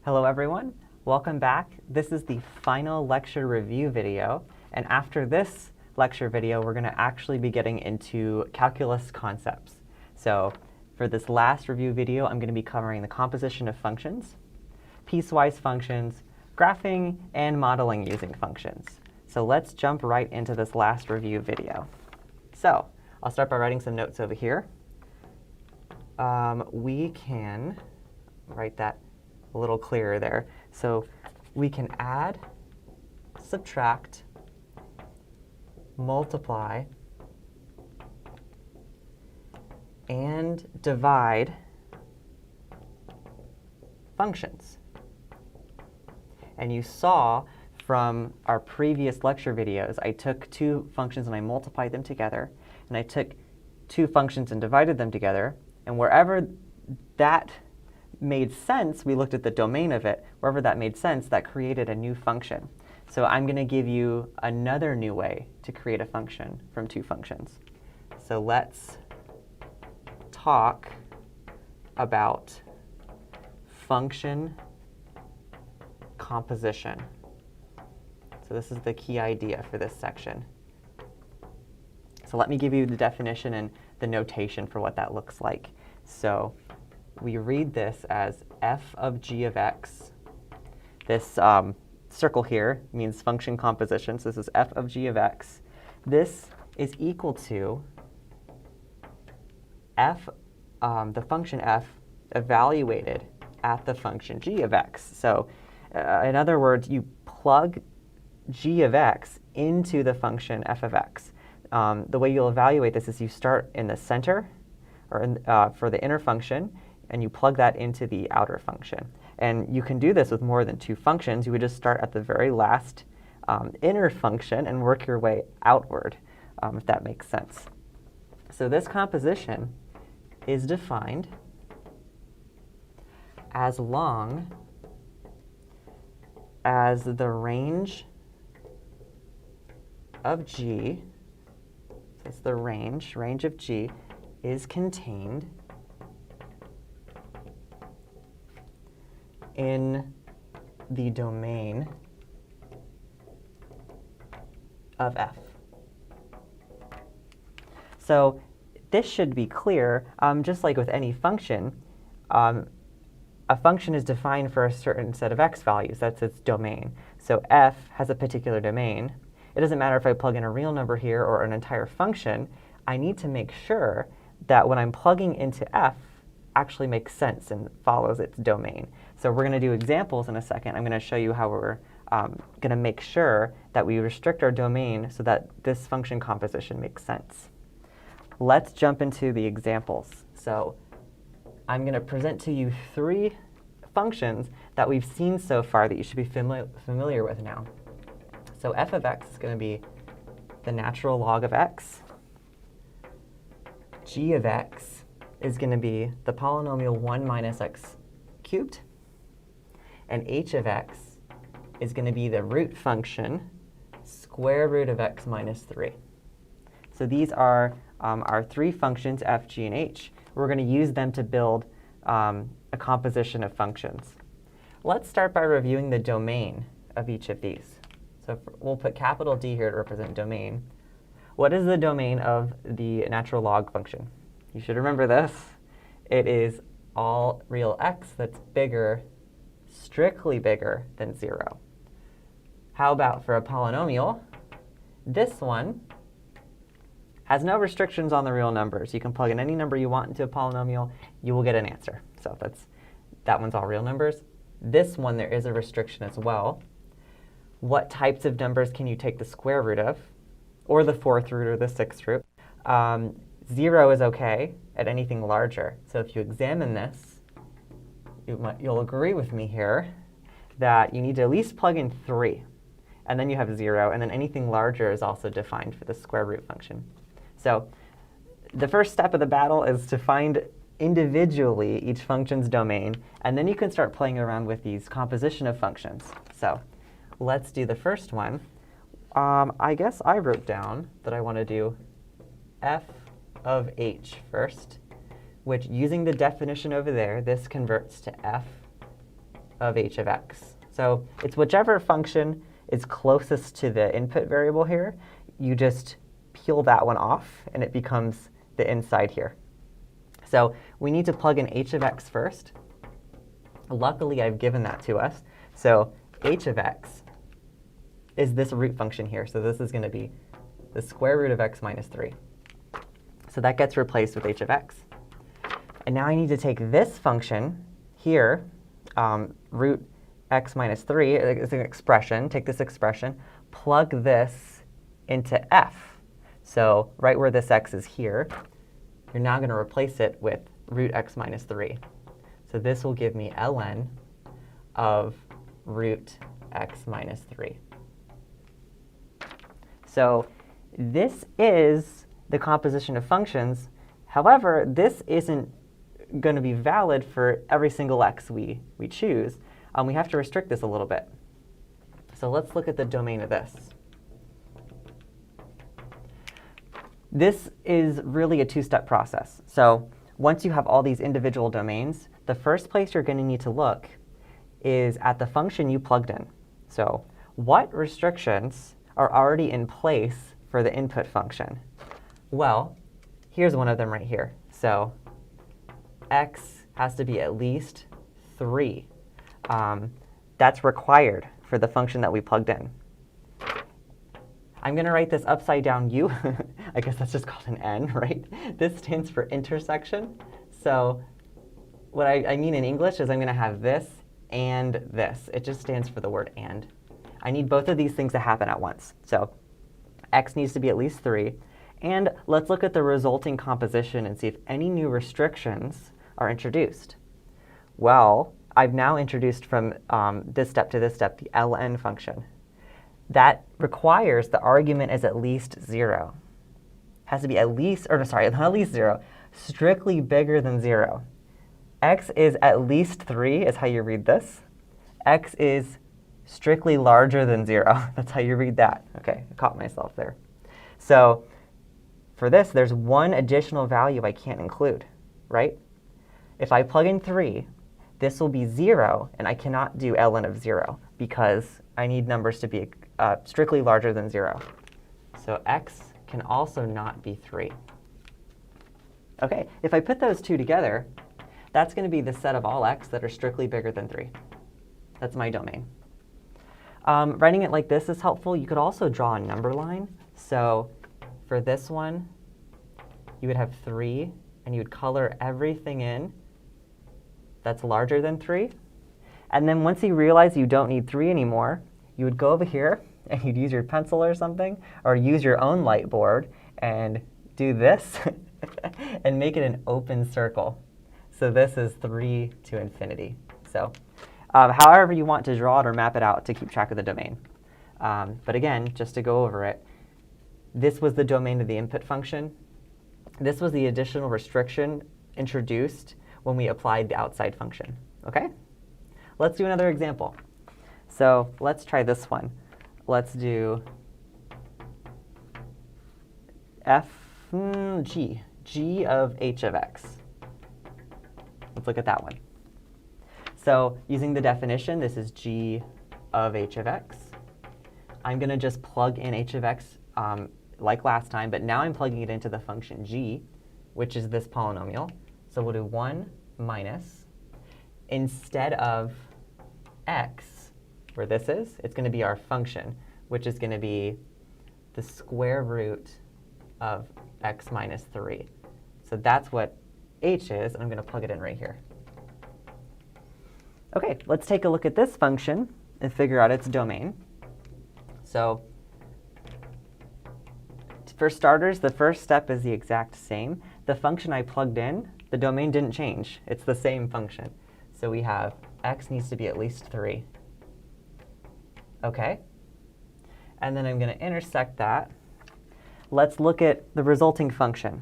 Hello everyone, welcome back. This is the final lecture review video, and after this lecture video we're going to actually be getting into calculus concepts. So for this last review video I'm going to be covering the composition of functions, piecewise functions, graphing, and modeling using functions. So let's jump right into this last review video. So I'll start by writing some notes over here. We can write that a little clearer there. So we can add, subtract, multiply, and divide functions. And you saw from our previous lecture videos, I took two functions and I multiplied them together, and I took two functions and divided them together, and wherever that made sense, we looked at the domain of it. Wherever that made sense, that created a new function. So I'm going to give you another new way to create a function from two functions. So let's talk about function composition. So this is the key idea for this section. So let me give you the definition and the notation for what that looks like. So we read this as f of g of x. This circle here means function composition, so this is f of g of x. This is equal to f, the function f evaluated at the function g of x. So in other words, you plug g of x into the function f of x. The way you'll evaluate this is you start in the center, or for the inner function, and you plug that into the outer function. And you can do this with more than two functions. You would just start at the very last inner function and work your way outward, if that makes sense. So this composition is defined as long as the range of g, so it's the range of g, is contained in the domain of f. So this should be clear. Just like with any function, a function is defined for a certain set of x values. That's its domain. So f has a particular domain. It doesn't matter if I plug in a real number here or an entire function. I need to make sure that when I'm plugging into f actually makes sense and follows its domain. So we're going to do examples in a second. I'm going to show you how we're going to make sure that we restrict our domain so that this function composition makes sense. Let's jump into the examples. So I'm going to present to you three functions that we've seen so far that you should be familiar with now. So f of x is going to be the natural log of x. G of x is going to be the polynomial 1 minus x cubed. And h of x is going to be the root function square root of x minus 3. So these are our three functions, f, g, and h. We're going to use them to build a composition of functions. Let's start by reviewing the domain of each of these. So we'll put capital D here to represent domain. What is the domain of the natural log function? You should remember this. It is all real x that's bigger, strictly bigger than 0. How about for a polynomial? This one has no restrictions on the real numbers. You can plug in any number you want into a polynomial, you will get an answer. So that one's all real numbers. This one, there is a restriction as well. What types of numbers can you take the square root of, or the 4th root or the 6th root? 0 is OK at anything larger. So if you examine this, you'll agree with me here that you need to at least plug in 3. And then you have 0. And then anything larger is also defined for the square root function. So the first step of the battle is to find individually each function's domain. And then you can start playing around with these composition of functions. So let's do the first one. I guess I wrote down that I want to do f of h first, which, using the definition over there, this converts to f of h of x. So it's whichever function is closest to the input variable here. You just peel that one off, and it becomes the inside here. So we need to plug in h of x first. Luckily, I've given that to us. So h of x is this root function here. So this is going to be the square root of x minus 3. So that gets replaced with h of x. And now I need to take this function here, root x minus 3 is an expression. Take this expression, plug this into f. So right where this x is here, you're now going to replace it with root x minus 3. So this will give me ln of root x minus 3. So this is the composition of functions. However, this isn't going to be valid for every single x we choose. We have to restrict this a little bit. So let's look at the domain of this. This is really a two-step process. So once you have all these individual domains, the first place you're going to need to look is at the function you plugged in. So what restrictions are already in place for the input function? Well, here's one of them right here. So x has to be at least 3. That's required for the function that we plugged in. I'm going to write this upside down u. I guess that's just called an n, right? This stands for intersection. So what I mean in English is I'm going to have this and this. It just stands for the word and. I need both of these things to happen at once. So x needs to be at least 3. And let's look at the resulting composition and see if any new restrictions are introduced. Well, I've now introduced from this step to this step the ln function. That requires the argument is at least 0. Has to be at least, or sorry, not at least 0, strictly bigger than 0. X is at least 3 is how you read this. X is strictly larger than 0. That's how you read that. OK, I caught myself there. So for this, there's one additional value I can't include, right? If I plug in 3, this will be 0, and I cannot do ln of 0 because I need numbers to be strictly larger than 0. So x can also not be 3. OK, if I put those two together, that's going to be the set of all x that are strictly bigger than 3. That's my domain. Writing it like this is helpful. You could also draw a number line. So for this one, you would have 3, and you would color everything in that's larger than 3. And then once you realize you don't need 3 anymore, you would go over here, and you'd use your pencil or something, or use your own light board, and do this, and make it an open circle. So this is 3 to infinity. So however you want to draw it or map it out to keep track of the domain. But again, just to go over it, this was the domain of the input function. This was the additional restriction introduced when we applied the outside function. OK? Let's do another example. So let's try this one. Let's do g of h of x. Let's look at that one. So using the definition, this is g of h of x. I'm going to just plug in h of x like last time, but now I'm plugging it into the function g, which is this polynomial. So we'll do 1 minus, instead of x, where this is, it's going to be our function, which is going to be the square root of x minus 3. So that's what h is, and I'm going to plug it in right here. OK, let's take a look at this function and figure out its domain. So for starters, the first step is the exact same. The function I plugged in, the domain didn't change. It's the same function. So we have x needs to be at least 3. OK? And then I'm going to intersect that. Let's look at the resulting function.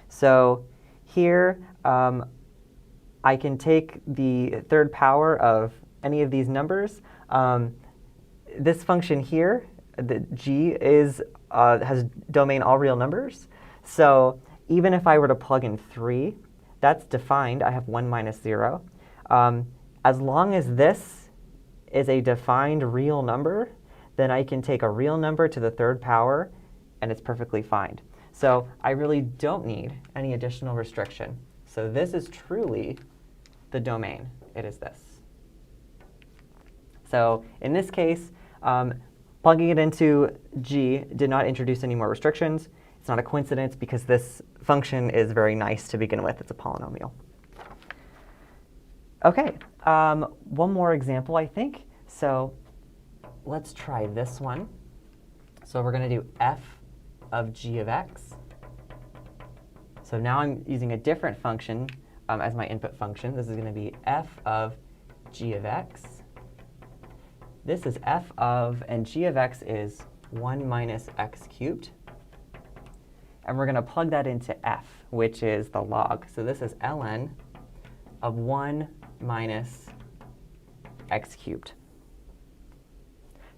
So here, I can take the third power of any of these numbers. This function here, the g, has domain all real numbers. So even if I were to plug in 3, that's defined. I have 1 minus 0. as long as this is a defined real number, then I can take a real number to the third power, and it's perfectly fine. So I really don't need any additional restriction. So this is truly the domain. It is this. So in this case, plugging it into G did not introduce any more restrictions. It's not a coincidence because this function is very nice to begin with. It's a polynomial. OK, one more example, I think. So let's try this one. So we're going to do f of g of x. So now I'm using a different function as my input function. This is going to be f of g of x. This is f of, and g of x is 1 minus x cubed. And we're going to plug that into f, which is the log. So this is ln of 1 minus x cubed.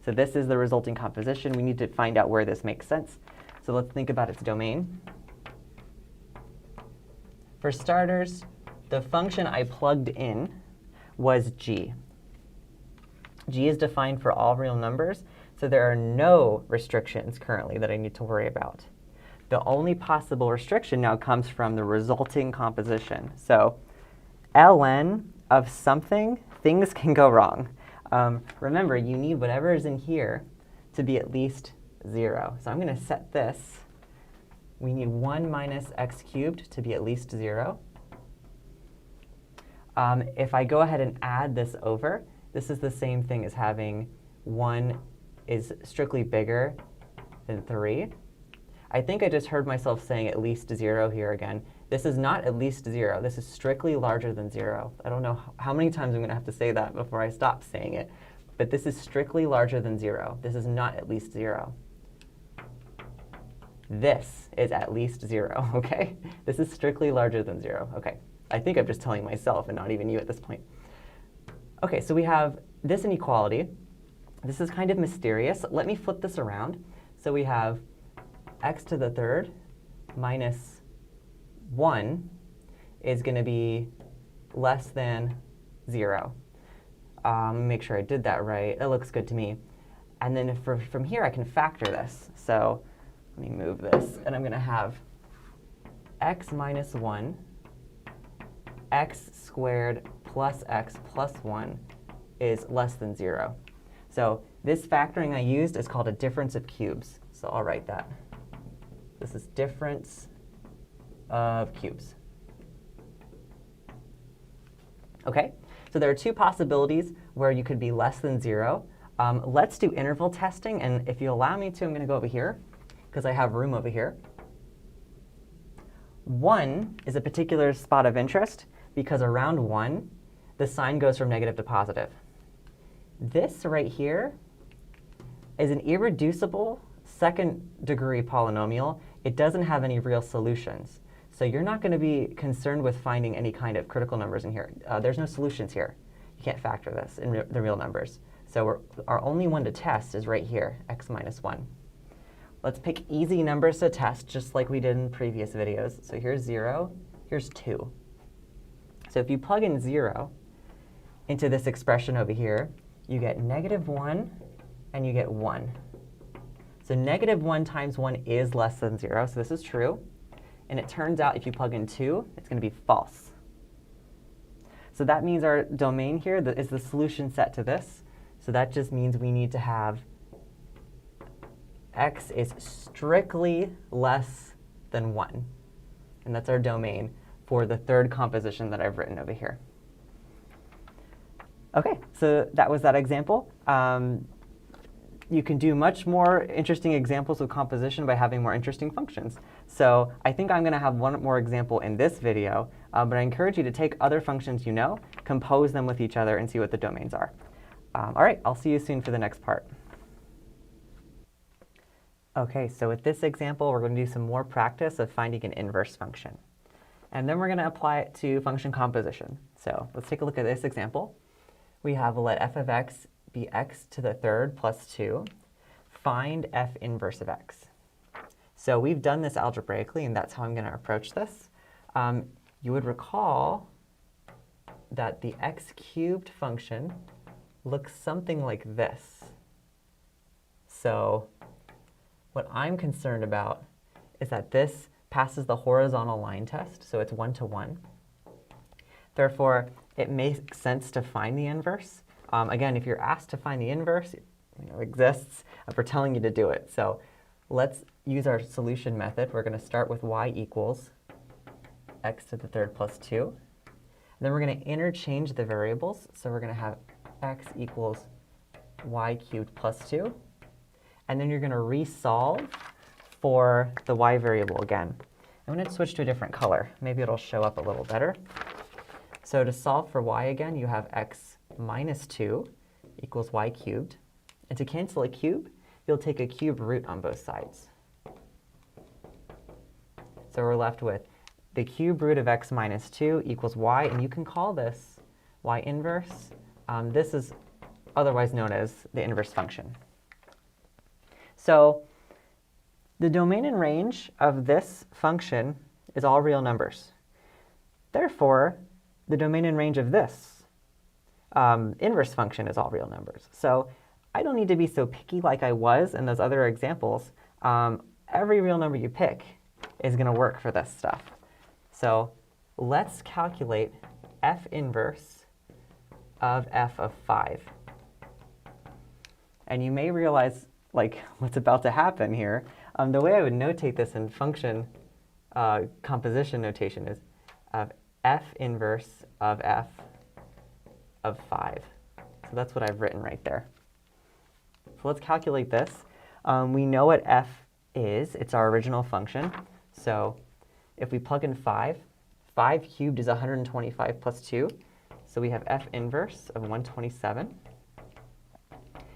So this is the resulting composition. We need to find out where this makes sense. So let's think about its domain. For starters, the function I plugged in was g. G is defined for all real numbers, so there are no restrictions currently that I need to worry about. The only possible restriction now comes from the resulting composition. So ln of something, things can go wrong. Remember, you need whatever is in here to be at least 0. So I'm going to set this. We need 1 minus x cubed to be at least 0. If I go ahead and add this over, this is the same thing as having 1 is strictly bigger than 3. I think I just heard myself saying at least 0 here again. This is not at least 0. This is strictly larger than 0. I don't know how many times I'm going to have to say that before I stop saying it. But this is strictly larger than 0. This is not at least 0. This is at least 0, OK? This is strictly larger than 0. OK, I think I'm just telling myself and not even you at this point. OK, so we have this inequality. This is kind of mysterious. Let me flip this around. So we have x to the third minus 1 is going to be less than 0. Make sure I did that right. It looks good to me. And then from here, I can factor this. So let me move this. And I'm going to have x minus 1, x squared plus x plus 1 is less than 0. So this factoring I used is called a difference of cubes. So I'll write that. This is difference of cubes. OK, so there are two possibilities where you could be less than 0. Let's do interval testing. And if you allow me to, I'm going to go over here, because I have room over here. 1 is a particular spot of interest, because around 1, the sign goes from negative to positive. This right here is an irreducible second-degree polynomial. It doesn't have any real solutions. So you're not going to be concerned with finding any kind of critical numbers in here. There's no solutions here. You can't factor this in the real numbers. So our only one to test is right here, x minus 1. Let's pick easy numbers to test, just like we did in previous videos. So here's 0. Here's 2. So if you plug in 0 into this expression over here, you get negative 1, and you get 1. So negative 1 times 1 is less than 0. So this is true. And it turns out if you plug in 2, it's going to be false. So that means our domain here is the solution set to this. So that just means we need to have x is strictly less than 1. And that's our domain for the third composition that I've written over here. OK, so that was that example. You can do much more interesting examples of composition by having more interesting functions. So I think I'm going to have one more example in this video. But I encourage you to take other functions you know, compose them with each other, and see what the domains are. All right, I'll see you soon for the next part. OK, so with this example, we're going to do some more practice of finding an inverse function. And then we're going to apply it to function composition. So let's take a look at this example. We have let f of x be x to the third plus 2. Find f inverse of x. So we've done this algebraically, and that's how I'm going to approach this. You would recall that the x cubed function looks something like this. So what I'm concerned about is that this passes the horizontal line test, so it's 1-to-1. Therefore, it makes sense to find the inverse. Again, if you're asked to find the inverse, it exists, we're telling you to do it. So let's use our solution method. We're going to start with y equals x to the third plus 2. And then we're going to interchange the variables. So we're going to have x equals y cubed plus 2. And then you're going to resolve for the y variable again. I'm going to switch to a different color. Maybe it'll show up a little better. So to solve for y again, you have x minus 2 equals y cubed. And to cancel a cube, you'll take a cube root on both sides. So we're left with the cube root of x minus 2 equals y, and you can call this y inverse. This is otherwise known as the inverse function. So the domain and range of this function is all real numbers. Therefore, the domain and range of this inverse function is all real numbers. So I don't need to be so picky like I was in those other examples. Every real number you pick is going to work for this stuff. So let's calculate f inverse of f of 5. And you may realize what's about to happen here. The way I would notate this in function composition notation is f inverse of f of 5. So that's what I've written right there. So let's calculate this. We know what f is. It's our original function. So if we plug in 5 cubed is 125 plus 2. So we have f inverse of 127.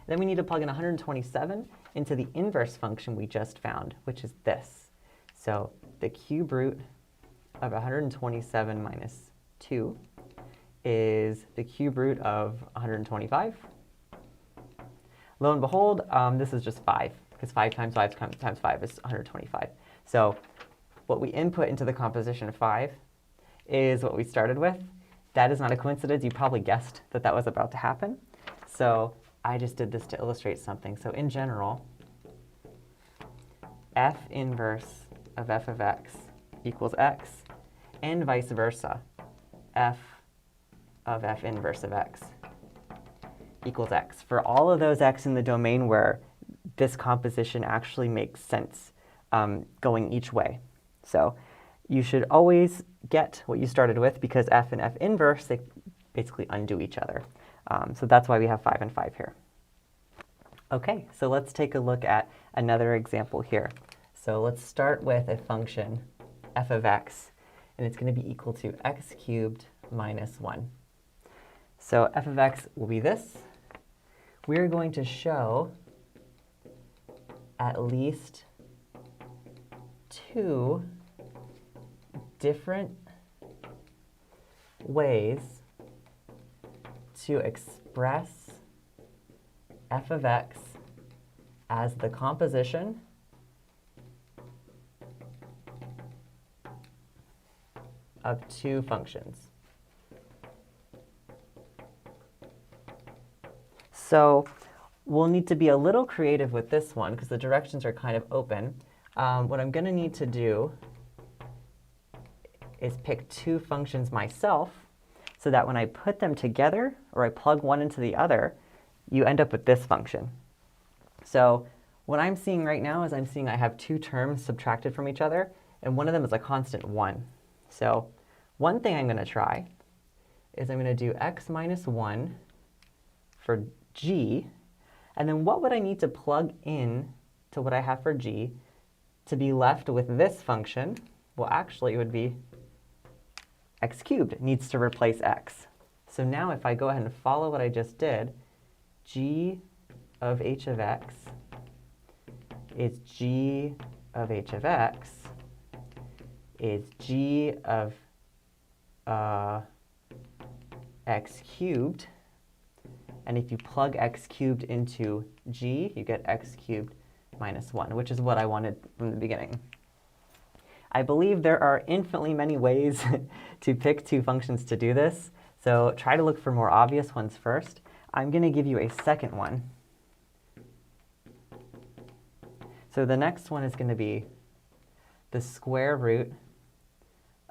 Then we need to plug in 127 into the inverse function we just found, which is this. So the cube root of 127 minus 2 is the cube root of 125. Lo and behold, this is just 5, because 5 times 5 times 5 is 125. So what we input into the composition of 5 is what we started with. That is not a coincidence. You probably guessed that that was about to happen. So I just did this to illustrate something. So in general, f inverse of f of x equals x, and vice versa. F of f inverse of x equals x. For all of those x in the domain where this composition actually makes sense going each way. So you should always get what you started with, because f and f inverse, they basically undo each other. So that's why we have 5 and 5 here. OK, so let's take a look at another example here. So let's start with a function f of x, and it's going to be equal to x cubed minus 1. So f of x will be this. We're going to show at least 2 different ways to express f of x as the composition of 2 functions. So we'll need to be a little creative with this one, because the directions are kind of open. What I'm going to need to do is pick 2 functions myself, so that when I put them together, or I plug one into the other, you end up with this function. So what I'm seeing right now is I'm seeing I have 2 terms subtracted from each other, and one of them is a constant 1. So one thing I'm going to try is I'm going to do x minus 1 for g, and then what would I need to plug in to what I have for g to be left with this function? Well, actually, it would be x cubed. It needs to replace x. So now if I go ahead and follow what I just did, g of h of x is g of h of x is g of x cubed. And if you plug x cubed into g, you get x cubed minus 1, which is what I wanted from the beginning. I believe there are infinitely many ways to pick 2 functions to do this. So try to look for more obvious ones first. I'm going to give you a second one. So the next one is going to be the square root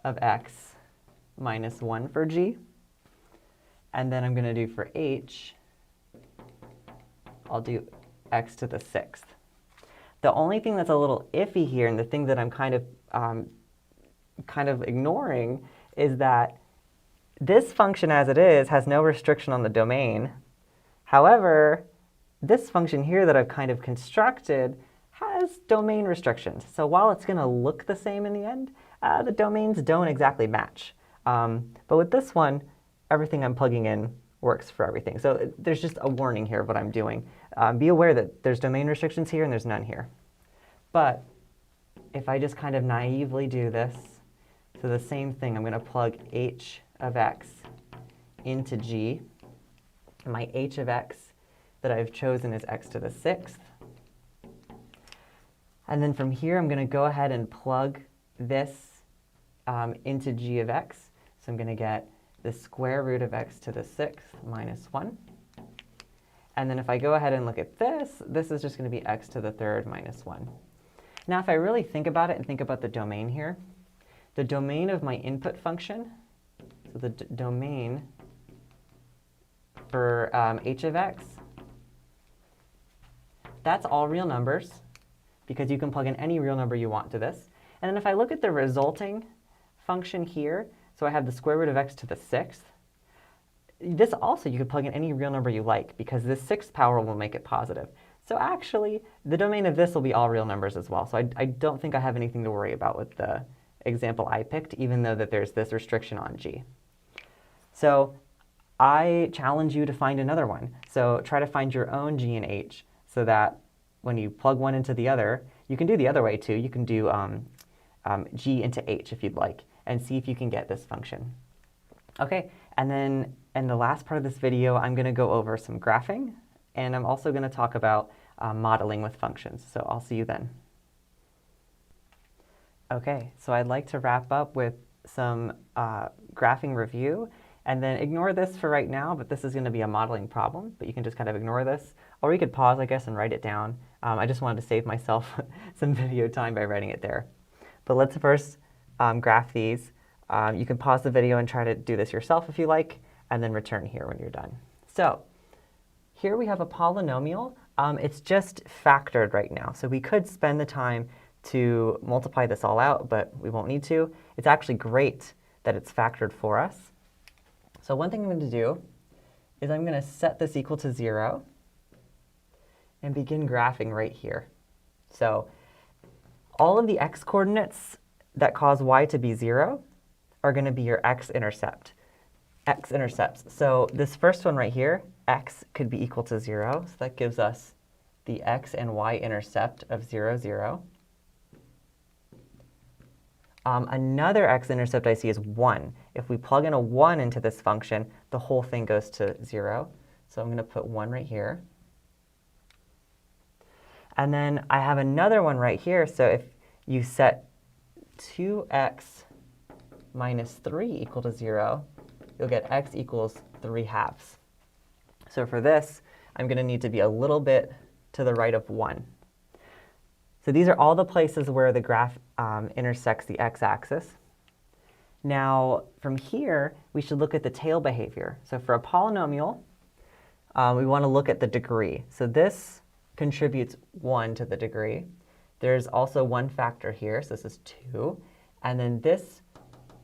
of x minus 1 for g. And then I'm going to do for h, I'll do x to the 6th. The only thing that's a little iffy here, and the thing that I'm kind of ignoring, is that this function as it is has no restriction on the domain. However, this function here that I've kind of constructed has domain restrictions. So while it's going to look the same in the end, the domains don't exactly match. But with this one, everything I'm plugging in works for everything. So there's just a warning here of what I'm doing. Be aware that there's domain restrictions here and there's none here. But if I just kind of naively do this, so the same thing, I'm going to plug h of x into g. My h of x that I've chosen is x to the 6th. And then from here, I'm going to go ahead and plug this into g of x. So I'm going to get the square root of x to the 6th minus 1. And then if I go ahead and look at this, this is just going to be x to the 3rd minus 1. Now, if I really think about it and think about the domain here, the domain of my input function, so the domain for h of x, that's all real numbers, because you can plug in any real number you want to this. And then if I look at the resulting function here, so I have the square root of x to the 6th. This also, you could plug in any real number you like, because this 6th power will make it positive. So actually, the domain of this will be all real numbers as well. So I don't think I have anything to worry about with the example I picked, even though that there's this restriction on g. So I challenge you to find another one. So try to find your own g and h, so that when you plug one into the other, you can do the other way too. You can do g into h if you'd like, and see if you can get this function. Okay, and then in the last part of this video, I'm going to go over some graphing, and I'm also going to talk about modeling with functions. So I'll see you then. Okay, so I'd like to wrap up with some graphing review, and then ignore this for right now, but this is going to be a modeling problem, but you can just kind of ignore this, or you could pause, I guess, and write it down. I just wanted to save myself some video time by writing it there. But let's first graph these. You can pause the video and try to do this yourself if you like, and then return here when you're done. So here we have a polynomial. It's just factored right now, so we could spend the time to multiply this all out, but we won't need to. It's actually great that it's factored for us. So one thing I'm going to do is I'm going to set this equal to 0 and begin graphing right here. So all of the x-coordinates that cause y to be 0 are going to be your x-intercepts. So this first one right here, x could be equal to 0. So that gives us the x and y-intercept of 0, 0. Another x-intercept I see is 1. If we plug in a 1 into this function, the whole thing goes to 0. So I'm going to put 1 right here. And then I have another one right here. So if you set 2x minus 3 equal to 0, you'll get x equals 3/2. So for this, I'm going to need to be a little bit to the right of 1. So these are all the places where the graph intersects the x-axis. Now, from here, we should look at the tail behavior. So for a polynomial, we want to look at the degree. So this contributes 1 to the degree. There's also one factor here, so this is 2. And then this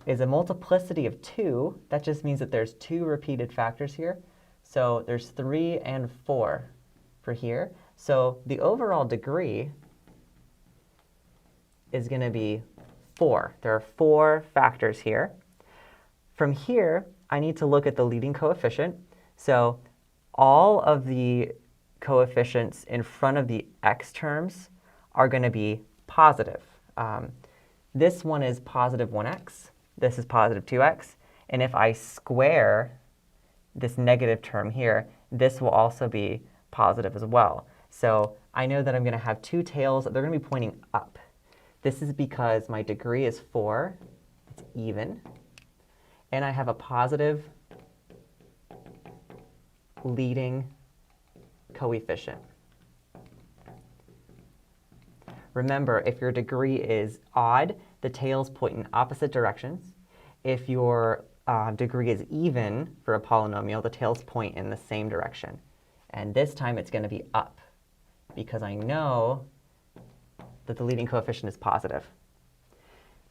is a multiplicity of 2. That just means that there's 2 repeated factors here. So there's 3 and 4 for here. So the overall degree is going to be 4. There are 4 factors here. From here, I need to look at the leading coefficient. So all of the coefficients in front of the x terms are going to be positive. This one is positive 1x. This is positive 2x. And if I square this negative term here, this will also be positive as well. So I know that I'm going to have 2 tails. They're going to be pointing up. This is because my degree is 4. It's even. And I have a positive leading coefficient. Remember, if your degree is odd, the tails point in opposite directions. If your degree is even for a polynomial, the tails point in the same direction. And this time it's going to be up, because I know that the leading coefficient is positive.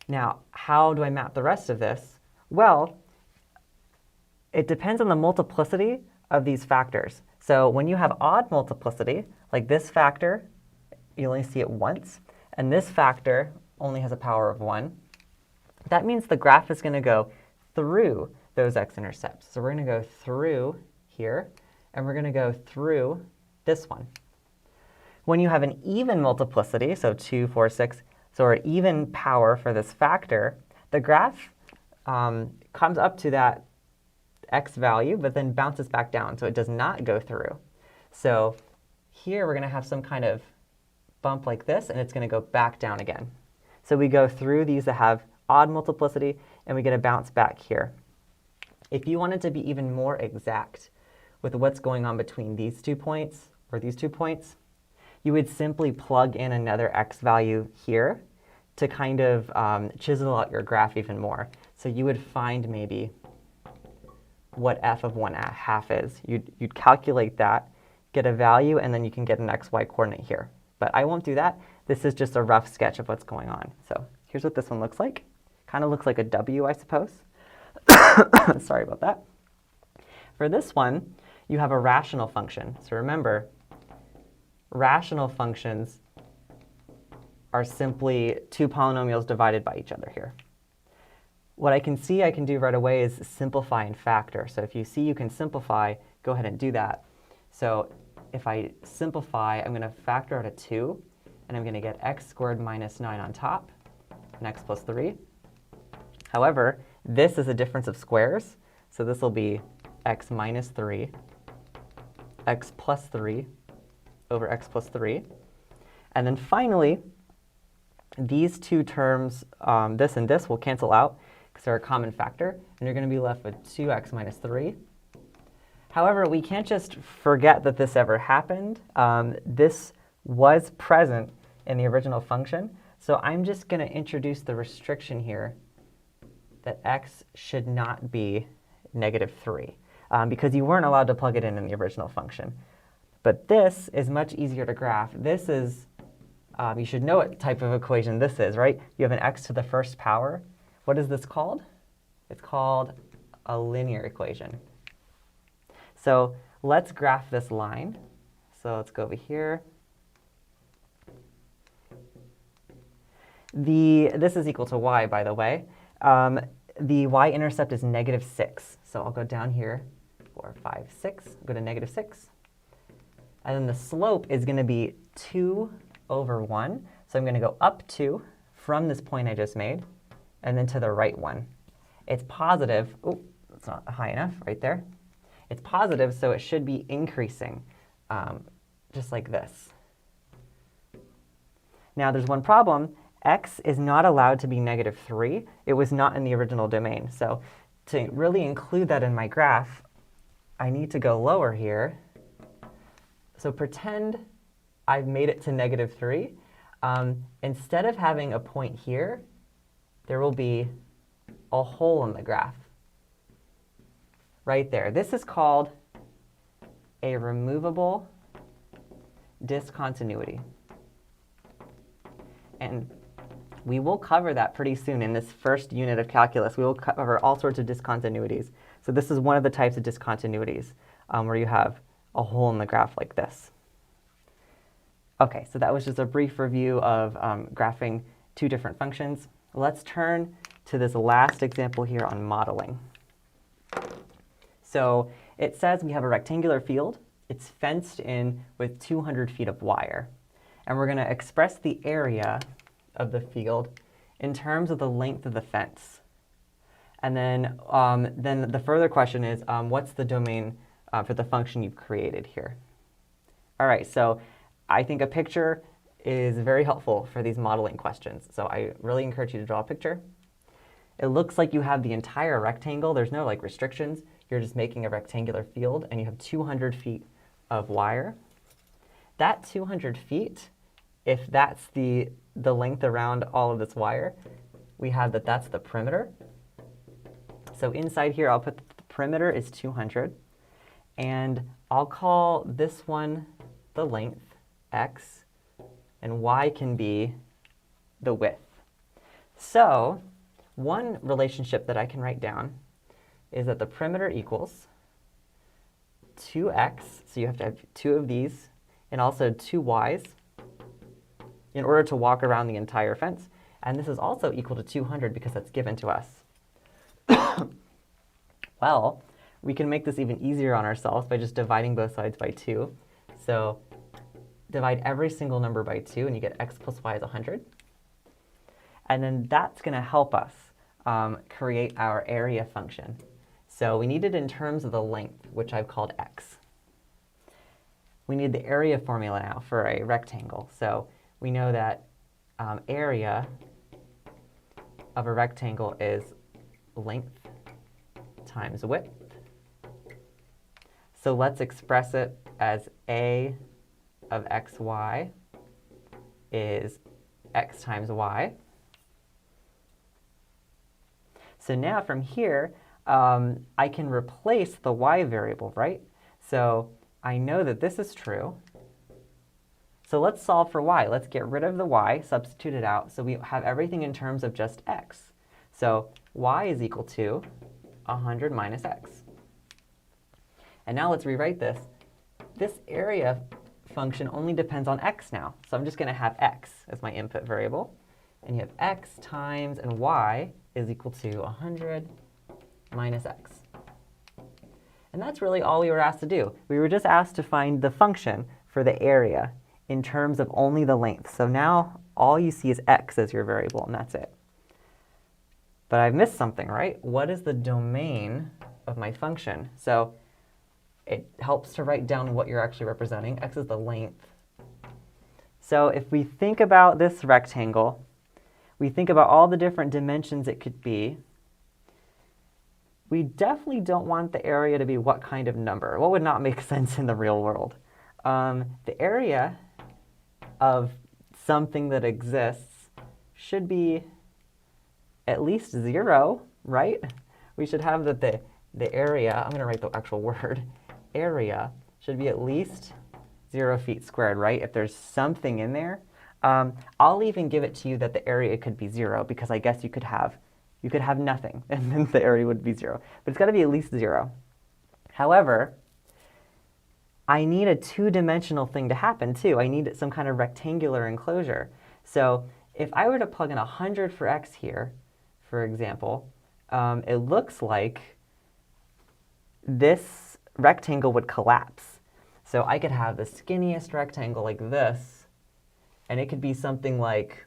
Now, how do I map the rest of this? Well, it depends on the multiplicity of these factors. So when you have odd multiplicity, like this factor, you only see it once, and this factor only has a power of 1, that means the graph is going to go through those x-intercepts. So we're going to go through here, and we're going to go through this one. When you have an even multiplicity, so 2, 4, 6, so our even power for this factor, the graph comes up to that x value, but then bounces back down, so it does not go through. So here we're going to have some kind of bump like this, and it's going to go back down again. So we go through these that have odd multiplicity, and we get a bounce back here. If you wanted to be even more exact with what's going on between these 2 points, or these 2 points, you would simply plug in another x value here to kind of chisel out your graph even more. So you would find maybe what f of 1/2 is. You'd calculate that, get a value, and then you can get an xy coordinate here. But I won't do that. This is just a rough sketch of what's going on. So here's what this one looks like. Kind of looks like a W, I suppose. Sorry about that. For this one, you have a rational function. So remember, rational functions are simply 2 polynomials divided by each other here. What I can do right away is simplify and factor. So if you see you can simplify, go ahead and do that. So if I simplify, I'm going to factor out a 2, and I'm going to get x squared minus 9 on top, and x plus 3. However, this is a difference of squares, so this will be x minus 3, x plus 3 over x plus 3. And then finally, these 2 terms, this and this, will cancel out because they're a common factor, and you're going to be left with 2x minus 3. However, we can't just forget that this ever happened. This was present in the original function, so I'm just going to introduce the restriction here that x should not be -3, because you weren't allowed to plug it in the original function. But this is much easier to graph. This is, you should know what type of equation this is, right? You have an x to the first power. What is this called? It's called a linear equation. So let's graph this line. So let's go over here. This is equal to y, by the way. The y-intercept is -6. So I'll go down here, 4, 5, 6. Go to -6. And then the slope is going to be 2 over 1. So I'm going to go up 2 from this point I just made, and then to the right 1. It's positive. Oh, it's not high enough right there. It's positive, so it should be increasing, just like this. Now, there's one problem. X is not allowed to be -3. It was not in the original domain. So to really include that in my graph, I need to go lower here. So pretend I've made it to -3. Instead of having a point here, there will be a hole in the graph right there. This is called a removable discontinuity. And we will cover that pretty soon in this first unit of calculus. We will cover all sorts of discontinuities. So this is one of the types of discontinuities where you have a hole in the graph like this. OK, so that was just a brief review of graphing 2 different functions. Let's turn to this last example here on modeling. So it says we have a rectangular field. It's fenced in with 200 feet of wire. And we're going to express the area of the field in terms of the length of the fence. And then the further question is, what's the domain for the function you've created here? All right, so I think a picture is very helpful for these modeling questions. So I really encourage you to draw a picture. It looks like you have the entire rectangle. There's no restrictions. you're just making a rectangular field and you have 200 feet of wire. That 200 feet, if that's the length around all of this wire, we have that that's the perimeter. So inside here, I'll put the perimeter is 200. And I'll call this one the length, x, and y can be the width. So one relationship that I can write down is that the perimeter equals 2x, so you have to have 2 of these, and also 2 y's in order to walk around the entire fence. And this is also equal to 200 because that's given to us. Well, we can make this even easier on ourselves by just dividing both sides by 2. So divide every single number by 2, and you get x plus y is 100. And then that's going to help us create our area function. So we need it in terms of the length, which I've called x. We need the area formula now for a rectangle. So we know that area of a rectangle is length times width. So let's express it as a of xy is x times y. So now from here, I can replace the y variable, right? So I know that this is true. So let's solve for y. Let's get rid of the y, substitute it out, so we have everything in terms of just x. So y is equal to 100 minus x. And now let's rewrite this. This area function only depends on x now. So I'm just going to have x as my input variable. And you have x times and y is equal to 100 minus x. And that's really all we were asked to do. We were just asked to find the function for the area in terms of only the length. So now all you see is x as your variable, and that's it. But I've missed something, right? What is the domain of my function? So it helps to write down what you're actually representing. X is the length. So if we think about this rectangle, we think about all the different dimensions it could be. We definitely don't want the area to be what kind of number? What would not make sense in the real world? The area of something that exists should be at least 0, right? We should have that the area, I'm going to write the actual word, area should be at least 0 feet squared, right? If there's something in there, I'll even give it to you that the area could be 0, because I guess you could have nothing, and then the area would be 0. But it's got to be at least 0. However, I need a 2-dimensional thing to happen, too. I need some kind of rectangular enclosure. So if I were to plug in 100 for x here, for example, it looks like this rectangle would collapse. So I could have the skinniest rectangle like this, and it could be something like,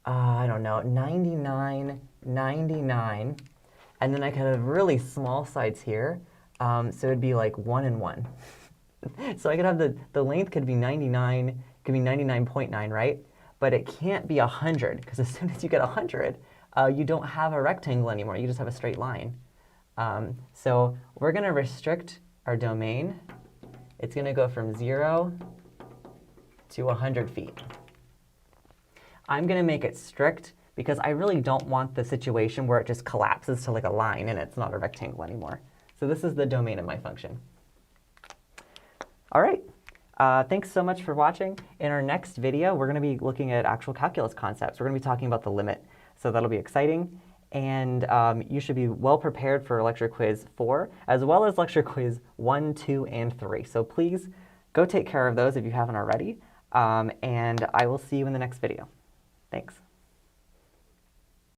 I don't know, 99, 99. And then I could have really small sides here. So it'd be like 1 and 1. So I could have the length could be 99, could be 99.9, right? But it can't be 100, because as soon as you get 100, you don't have a rectangle anymore. You just have a straight line. So we're going to restrict our domain. It's going to go from 0 to 100 feet. I'm going to make it strict because I really don't want the situation where it just collapses to like a line and it's not a rectangle anymore. So this is the domain of my function. All right. Thanks so much for watching. In our next video, we're going to be looking at actual calculus concepts. We're going to be talking about the limit. So that'll be exciting. And you should be well prepared for lecture quiz 4, as well as lecture quiz 1, 2, and 3. So please go take care of those if you haven't already. And I will see you in the next video. Thanks.